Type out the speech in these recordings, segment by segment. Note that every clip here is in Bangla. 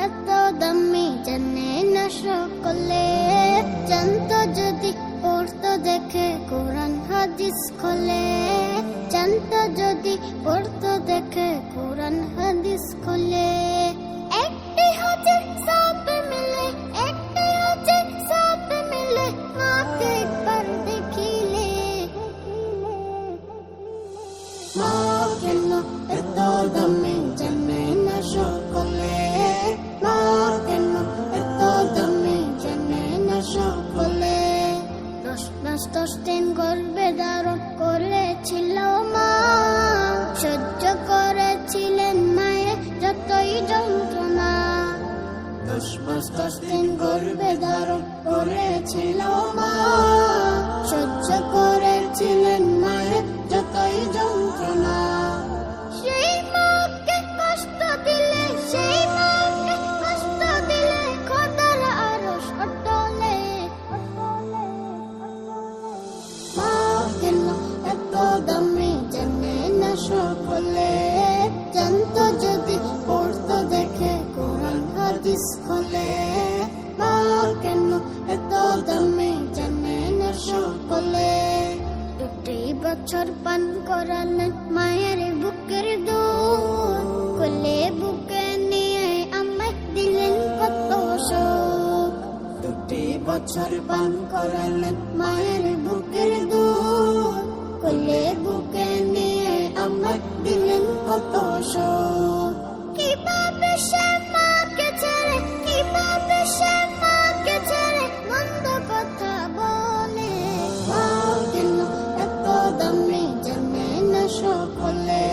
এত দামি জানে না সকলে, জানতো যদি পড়তো দেখে কোরআন হাদিস খোলে, জানতো যদি পড়তো দেখে কোরআন হাদিস খোলে। একটি হজে সব মিলে, একটি হজে সব মিলে, মাকে একবার দেখিলে। মা কেন এত দামি জানে না সকলে, মা কেন এত দামি জানে না সকলে। 10 মাস 10 দিন গর্ভে ধারণ করেছিল মা, সহ্য করেছিলেন মায়ের যতই যন্ত্রণা। 10 মাস 10 দিন গর্ভে ধারণ করেছিল মা, সহ্য করেছিলেন মায়ের যতই যন্ত্রণা। সেই মাকে কষ্ট দিলে, সেই মাকে কষ্ট দিলে, খোদার আরশ অটলে। মা কেন এত দামি জানে না সকলে, জানতো যদি পড়তো দেখে কোরআন হাদিস খোলে। মা কেন এত দামি জানে না সকলে। 2 বছর পান করালেন মায়ের বুকের দুধ, কোলে বুকে নিয়ে আমায় দিলেন কত সুখ। 2 বছর পান করালেন মায়ের বুকের দুধ, কোলে বুকে নিয়ে আমায় দিলেন কত সুখ। কিভাবে সে মাকে ছেড়ে, কিভাবে সে মাকে ছেড়ে মন্দ কথা বলে। মা কেন এত দামি জানে না সকলে,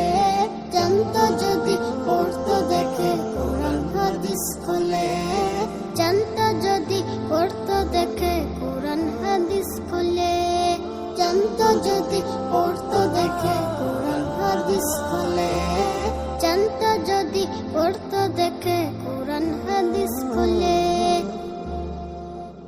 জানতো যদি পড়তো দেখে কোরআন হাদিস খোলে, জানতো যদি পড়তো দেখে কোরআন হাদিস খোলে, জানতো যদি পড়তো দেখে কোরআন হাদিস খোলে, জানতো যদি পড়তো